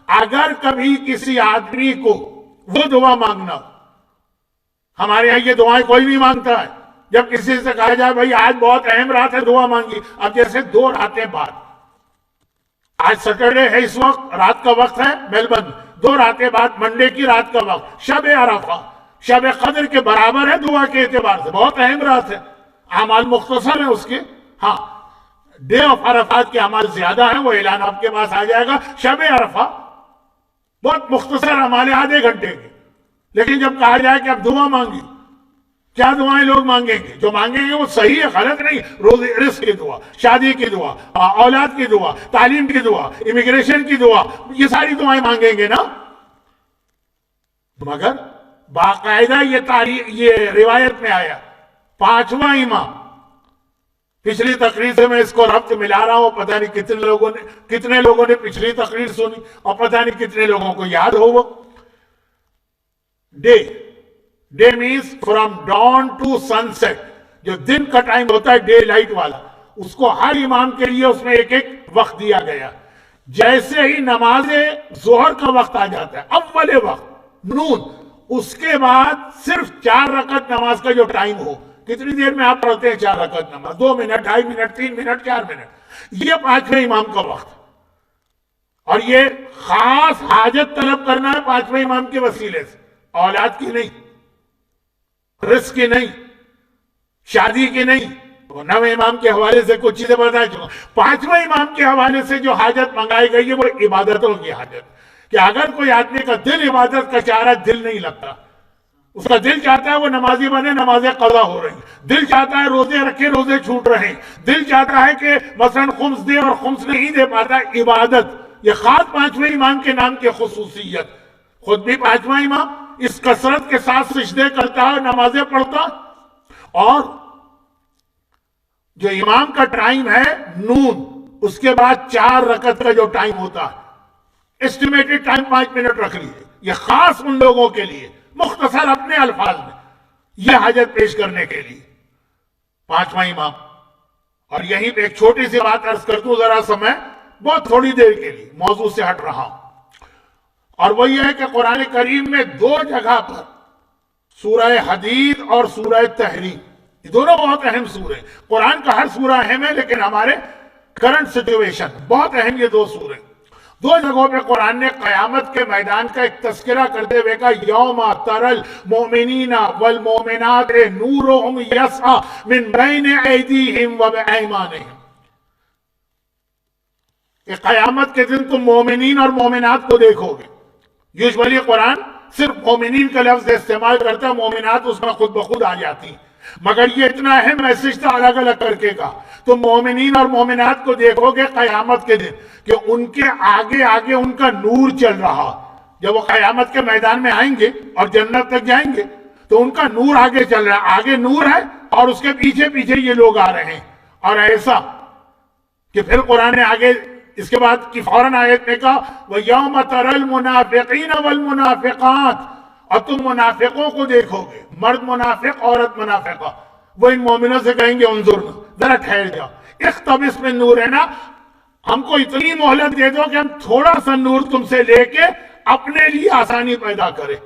اگر کبھی کسی آدمی کو وہ دعا مانگنا ہو، ہمارے یہاں یہ دعائیں کوئی نہیں مانگتا ہے، جب کسی سے کہا جائے بھائی آج بہت اہم رات ہے دعا مانگی، اب جیسے 2 راتیں بعد، آج سیٹرڈے ہے، اس وقت رات کا وقت ہے میلبرن، 2 راتیں بعد منڈے کی رات کا وقت، شب عرفہ، شب قدر کے برابر ہے دعا کے اعتبار سے، بہت اہم رات ہے، اعمال مختصر ہیں اس کے، ہاں ڈے آف عرفات کے اعمال زیادہ ہیں، وہ اعلان آپ کے پاس آ جائے گا، شب عرفہ بہت مختصر اعمال ہے، آدھے گھنٹے کے، لیکن جب کہا جائے کہ اب دعا مانگی، کیا دعائیں لوگ مانگیں گے؟ جو مانگیں گے وہ صحیح ہے، غلط نہیں، روزی رزق کی دعا، شادی کی دعا، اولاد کی دعا، تعلیم کی دعا، امیگریشن کی دعا، یہ ساری دعائیں مانگیں گے نا، مگر باقاعدہ یہ روایت میں آیا 5واں امام، پچھلی تقریر سے میں اس کو ربط ملا رہا ہوں، پتہ نہیں کتنے لوگوں نے پچھلی تقریر سنی اور پتہ نہیں کتنے لوگوں کو یاد ہو وہ day means from dawn to sunset، جو دن کا ٹائم ہوتا ہے ڈے لائٹ والا، اس کو ہر امام کے لیے اس میں ایک وقت دیا گیا، جیسے ہی نماز ظہر کا وقت آ جاتا ہے اول وقت نون، اس کے بعد صرف 4 رکعت نماز کا جو ٹائم ہو، کتنی دیر میں آپ پڑھتے ہیں 4 رکعت نماز؟ 2 منٹ، 2.5 منٹ، 3 منٹ، 4 منٹ، یہ 5ویں امام کا وقت، اور یہ خاص حاجت طلب کرنا ہے 5ویں امام کے وسیلے سے، اولاد کی نہیں، رزق کی نہیں، شادی کی نہیں، 9ویں امام کے حوالے سے کچھ چیزیں بتا چکا، 5ویں امام کے حوالے سے جو حاجت منگائی گئی ہے وہ عبادتوں کی حاجت، کہ اگر کوئی آدمی کا دل عبادت کا چاہ رہا ہے، دل نہیں لگتا، اس کا دل چاہتا ہے وہ نمازی بنے، نمازیں قضا ہو رہی، دل چاہتا ہے روزے رکھے، روزے چھوٹ رہے، دل چاہتا ہے کہ مثلا خمس دے اور خمس نہیں دے پاتا، عبادت، یہ خاص 5ویں امام کے نام کی خصوصیت، خود بھی 5واں امام اس کثرت کے ساتھ سجدے کرتا ہے، نمازیں پڑھتا، اور جو امام کا ٹائم ہے نون، اس کے بعد 4 رکعت کا جو ٹائم ہوتا ہے، اسٹیمیٹڈ ٹائم 5 منٹ رکھ لیجیے، یہ خاص ان لوگوں کے لیے، مختصر اپنے الفاظ میں، یہ حاجت پیش کرنے کے لیے 5واں امام۔ اور یہیں پہ ایک چھوٹی سی بات عرض کر دوں، ذرا سا میں بہت تھوڑی دیر کے لیے موضوع سے ہٹ رہا ہوں، اور وہ یہ ہے کہ قرآن کریم میں 2 جگہ پر سورہ حدید اور سورہ تحریم، یہ دونوں بہت اہم سورے ہیں، قرآن کا ہر سورہ اہم ہے، لیکن ہمارے کرنٹ سچویشن بہت اہم یہ 2 سورے، 2 جگہوں پہ قرآن نے قیامت کے میدان کا ایک تذکرہ کرتے ہوئے کہا یوم تری المؤمنین والمؤمنات نورہم یسعی من بین ایدیہم وبایمانہم، کہ قیامت کے دن تم مومنین اور مومنات کو دیکھو گے۔ یوزولی قرآن صرف مومنین کا لفظ استعمال کرتا ہے، مومنات اس میں خود بخود آ جاتی، مگر یہ اتنا اہم میسج تھا الگ الگ کر کے کہا، تم مومنین اور مومنات کو دیکھو گے قیامت کے دن، کہ ان کے آگے آگے ان کا نور چل رہا، جب وہ قیامت کے میدان میں آئیں گے اور جنت تک جائیں گے تو ان کا نور آگے چل رہا ہے، آگے نور ہے اور اس کے پیچھے پیچھے یہ لوگ آ رہے ہیں، اور ایسا کہ پھر قرآن نے آگے اس کے بعد کی فوراً آیت میں کہا وَيَوْمَ تَرَى الْمُنَافِقِينَ وَالْمُنَافِقَاتِ، اور تم منافقوں کو دیکھو گے، مرد منافق، عورت منافقہ، وہ ان مومنوں سے کہیں گے انظرنا، ذرا ٹھہر جاؤ، اقتبس من نورنا، ہم کو اتنی مہلت دے دو کہ ہم تھوڑا سا نور تم سے لے کے اپنے لیے آسانی پیدا کرے۔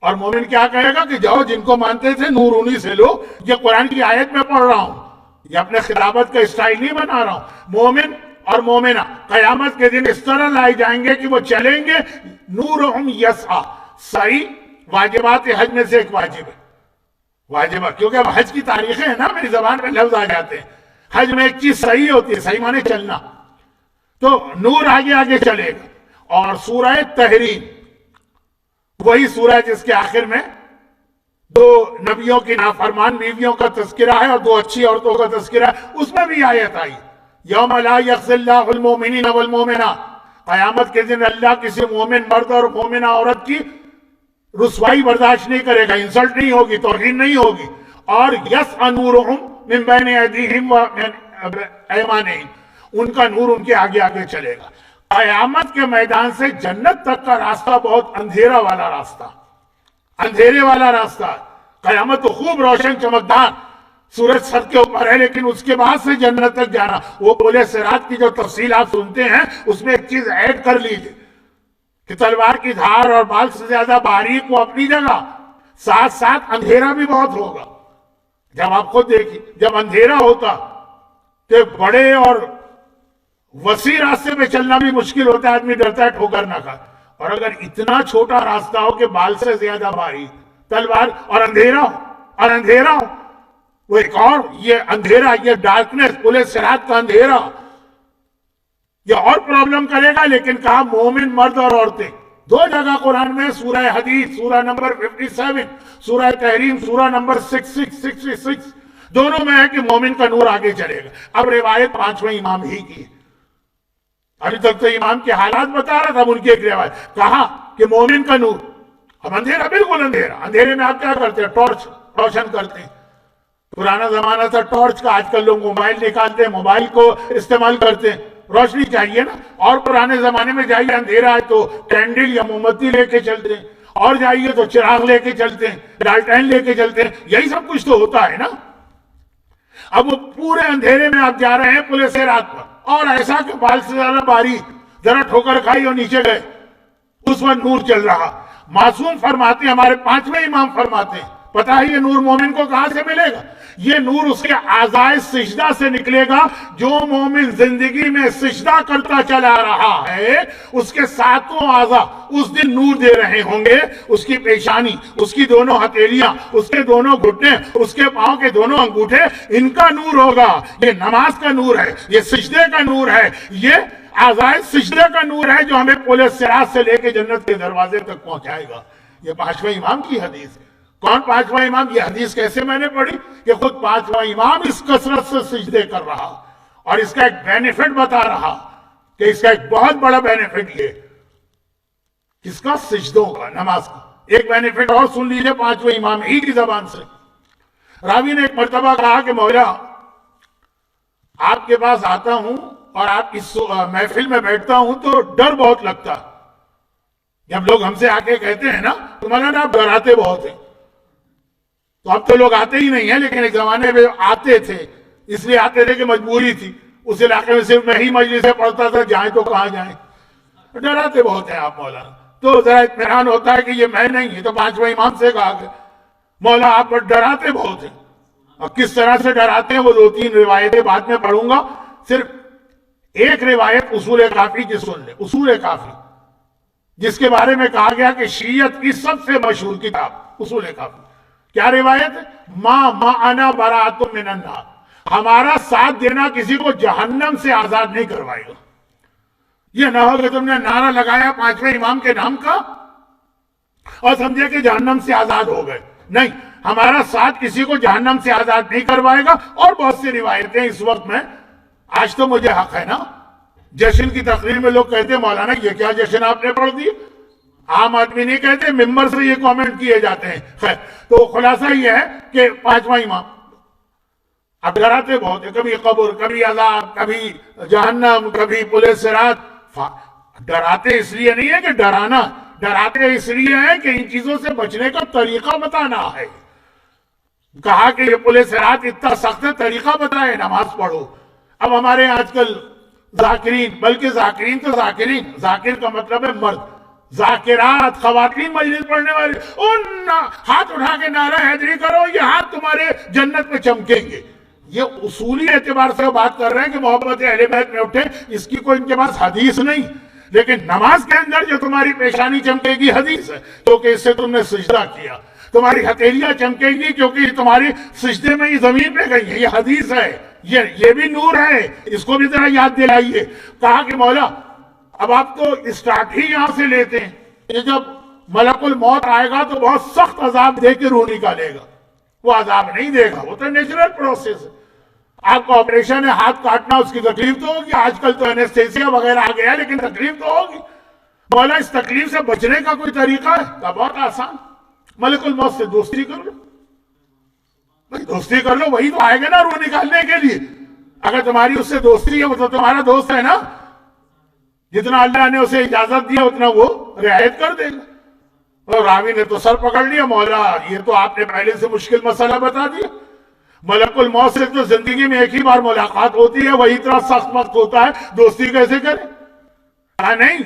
اور مومن کیا کہے گا کہ جاؤ جن کو مانتے تھے نور انہی سے لو، یہ قرآن کی آیت میں پڑھ رہا ہوں، یہ اپنے خطابت کا اسٹائل نہیں بنا رہا ہوں، مومن اور مومنہ قیامت کے دن اس طرح لائے جائیں گے کہ وہ چلیں گے نورہم یسعی، صحیح واجبات حج میں سے ایک واجب ہے، واجبہ، کیونکہ اب حج کی تاریخیں ہیں نا، میری زبان میں لفظ آ جاتے ہیں، حج میں ایک چیز صحیح ہوتی ہے، صحیح معنی چلنا، تو نور آگے آگے چلے گا۔ اور سورہ تحریم وہی سورہ جس کے آخر میں 2 نبیوں کی نافرمان بیویوں کا تذکرہ ہے اور 2 اچھی عورتوں کا تذکرہ ہے، اس میں بھی آیت آئی یوم لا یخزی اللہ المؤمنین والمؤمنات، قیامت کے دن اللہ کسی مومن مرد اور مومنہ عورت کی رسوائی برداشت نہیں کرے گا، انسلٹ نہیں ہوگی، توہین نہیں ہوگی، اور یسعی نورہم من بین ایدیہم ومن ایمانہم، ان کا نور ان کے آگے آگے چلے گا۔ قیامت کے میدان سے جنت تک کا راستہ بہت اندھیرا والا راستہ، اندھیرے والا راستہ ہے، قیامت تو خوب روشن چمکدار، سورج سر کے اوپر ہے، لیکن اس کے بعد سے جنت تک جانا، وہ پل صراط کی جو تفصیل آپ سنتے ہیں اس میں ایک چیز ایڈ کر لیجئے، کہ تلوار کی دھار اور بال سے زیادہ باریک وہ اپنی جگہ، ساتھ ساتھ اندھیرا بھی بہت ہوگا. جب آپ خود دیکھیے جب اندھیرا ہوتا تو ایک بڑے اور وسیع راستے پہ چلنا بھی مشکل ہوتا ہے، آدمی ڈرتا ہے ٹھوکر نہ کھائے. اور اگر اتنا چھوٹا راستہ ہو کہ بال سے زیادہ باریک تلوار اور اندھیرا ہو وہ ایک اور یہ اندھیرا، یہ ڈارکنیس، پل صراط کا اندھیرا یہ اور پرابلم کرے گا. لیکن کہا مومن مرد اور عورتیں، دو جگہ قرآن میں، سورہ حدید سورہ نمبر 57، سورہ تحریم سورہ نمبر 66 دونوں میں ہے کہ مومن کا نور آگے چلے گا. اب روایت پانچویں امام ہی کی، ابھی تک تو امام کے حالات بتا رہا تھا، اب ان کی ایک روایت کہا کہ مومن کا نور. اب اندھیرا، بالکل اندھیرا، اندھیرے میں آپ کیا کرتے ہیں؟ ٹارچ روشن کرتے ہیں. پرانا زمانہ تھا ٹارچ کا، آج کل لوگ موبائل نکالتے ہیں، موبائل کو استعمال کرتے ہیں. روشنی چاہیے نا. اور پرانے زمانے میں جائیے اندھیرا ہے تو کینڈل یا موم بتی لے کے چلتے ہیں، اور جائیے تو چراغ لے کے چلتے ہیں، لالٹین لے کے چلتے ہیں. یہی سب کچھ تو ہوتا ہے نا. اب وہ پورے اندھیرے میں آپ جا رہے ہیں پل صراط پر، اور ایسا کہ بال سے زیادہ باریک، ذرا ٹھوکر کھائی اور نیچے گئے، اس وقت نور چل رہا. معصوم فرماتے ہیں، ہمارے پانچویں امام فرماتے ہیں، پتہ ہے یہ نور مومن کو کہاں سے ملے گا؟ یہ نور اس کے اعضائے سجدہ سے نکلے گا. جو مومن زندگی میں سجدہ کرتا چلا رہا ہے، اس کے ساتوں اعضاء اس دن نور دے رہے ہوں گے. اس کی پیشانی، اس کی دونوں ہتھیلیاں، اس کے دونوں گھٹنے، اس کے پاؤں کے دونوں انگوٹھے، ان کا نور ہوگا. یہ نماز کا نور ہے، یہ سجدے کا نور ہے، یہ اعضائے سجدے کا نور ہے جو ہمیں پل صراط سے لے کے جنت کے دروازے تک پہنچائے گا. یہ پانچویں امام کی حدیث ہے. کون پانچواں امام؟ یہ حدیث کیسے میں نے پڑھی کہ خود پانچواں امام اس کثرت سے سجدے کر رہا اور اس کا ایک بینیفٹ بتا رہا کہ اس کا ایک بہت بڑا بینیفٹ یہ کس کا؟ سجدوں کا، نماز کا. ایک بینیفٹ اور سن لیجئے پانچویں امام ہی کی زبان سے. راوی نے ایک مرتبہ کہا کہ مولا آپ کے پاس آتا ہوں اور آپ اس محفل میں بیٹھتا ہوں تو ڈر بہت لگتا. جب لوگ ہم سے آ کے کہتے ہیں نا تو مولانا آپ ڈراتے بہت ہیں، تو اب تو لوگ آتے ہی نہیں ہیں، لیکن ایک زمانے میں آتے تھے. اس لیے آتے تھے کہ مجبوری تھی. اس علاقے میں صرف میں ہی مجلسیں پڑھتا تھا، جائیں تو کہاں جائیں. ڈراتے بہت ہیں آپ مولانا. تو ذرا اطمینان ہوتا ہے کہ یہ میں نہیں، یہ تو پانچویں امام سے کہا کہ مولا آپ ڈراتے بہت ہیں. اور کس طرح سے ڈراتے ہیں وہ دو تین روایتیں بعد میں پڑھوں گا. صرف ایک روایت اصول کافی کی سن لیں. اصول کافی جس کے بارے میں کہا گیا کہ شیعت کی سب سے مشہور کتاب اصول کافی. کیا روایت ہے؟ ما انا براۃ من النار، ہمارا ساتھ دینا کسی کو جہنم سے آزاد نہیں کروائے گا. یہ نہ ہو کہ تم نے نعرہ لگایا پانچویں امام کے نام کا اور سمجھے کہ جہنم سے آزاد ہو گئے. نہیں، ہمارا ساتھ کسی کو جہنم سے آزاد نہیں کروائے گا. اور بہت سی روایتیں اس وقت میں، آج تو مجھے حق ہے نا، جشن کی تقریر میں لوگ کہتے ہیں مولانا یہ کیا جشن آپ نے پڑھ دی. عام آدمی نہیں کہتے، ممبر سے یہ کامنٹ کیے جاتے ہیں. خیر، تو خلاصہ یہ ہے کہ پانچواں امام اب ڈراتے بہت ہیں، کبھی قبر، کبھی عذاب، کبھی جہنم، کبھی پل صراط. ڈراتے اس لیے نہیں ہے کہ ڈرانا، ڈراتے اس لیے ہے کہ ان چیزوں سے بچنے کا طریقہ بتانا ہے. کہا کہ یہ پل صراط اتنا سخت ہے، طریقہ بتائے، نماز پڑھو. اب ہمارے آج کل ذاکرین، بلکہ ذاکرین تو ذاکرین، ذاکر کا مطلب ہے مرد، ذاکرات خواتین مجلس پڑھنے والے، ان ہاتھ اٹھا کے نعرہ حیدری کرو، یہ ہاتھ تمہارے جنت میں چمکیں گے. یہ اصولی اعتبار سے بات کر رہے ہیں کہ محبت اہل بیت میں اٹھے. اس کی کوئی ان کے پاس حدیث نہیں، لیکن نماز کے اندر جو تمہاری پیشانی چمکے گی حدیث ہے، کیونکہ اس سے تم نے سجدہ کیا. تمہاری ہتھیلیاں چمکے گی کیونکہ یہ تمہاری سجدے میں یہ زمین پہ گئی ہے. یہ حدیث ہے، یہ بھی نور ہے. اس کو بھی ذرا یاد دلائیے. کہا کہ مولا اب آپ تو اسٹارٹ ہی یہاں سے لیتے ہیں کہ جب ملک الموت آئے گا تو بہت سخت عذاب دے کے روح نکالے گا. وہ عذاب نہیں دے گا، وہ تو نیچرل پروسیس ہے. آپ کا آپریشن ہے، ہاتھ کاٹنا، اس کی تکلیف تو ہوگی. آج کل تو اینستھیسیا وغیرہ آ گیا، لیکن تکلیف تو ہوگی. مولا اس تکلیف سے بچنے کا کوئی طریقہ ہے؟ تو بہت آسان، ملک الموت سے دوستی کر لو. دوستی کر لو، وہی تو آئے گا نا روح نکالنے کے لیے. اگر تمہاری اس سے دوستی ہے وہ تو تمہارا دوست ہے نا. جتنا اللہ نے اسے اجازت دیا اتنا وہ رعایت کر دے گا. اور راوی نے تو سر پکڑ لیا، مولا یہ تو آپ نے پہلے سے مشکل مسئلہ بتا دیا. ملک الموت سے تو زندگی میں ایک ہی بار ملاقات ہوتی ہے، وہی اتنا سخت وقت ہوتا ہے، دوستی کیسے کریں؟ نہیں،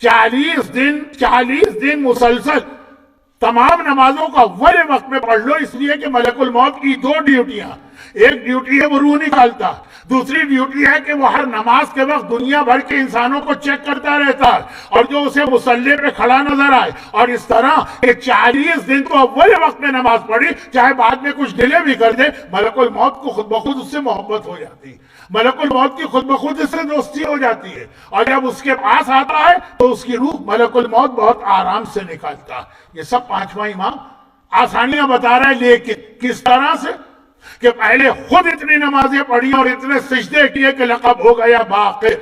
40 دن مسلسل تمام نمازوں کا اول وقت میں پڑھ لو، اس لیے کہ ملک الموت کی 2 ڈیوٹیاں، ایک ڈیوٹی ہے وہ روح نکالتا، دوسری ڈیوٹی ہے کہ وہ ہر نماز کے وقت دنیا بھر کے انسانوں کو چیک کرتا رہتا ہے اور جو اسے مصلی پہ کھڑا نظر آئے، اور اس طرح کہ 40 دن تو اول وقت میں نماز پڑھی، چاہے بعد میں کچھ ڈیلے بھی کر دے، ملک الموت کو خود بخود اس سے محبت ہو جاتی، ملک الموت کی خود بخود اس سے دوستی ہو جاتی ہے، اور جب اس کے پاس آتا ہے تو اس کی روح ملک الموت بہت آرام سے نکالتا۔ یہ سب 5واں امام آسانیاں بتا رہا ہے، لیکن کس طرح سے کہ پہلے خود اتنی نمازیں پڑھی اور اتنے سجدے کیے کہ لقب ہو گیا باقر۔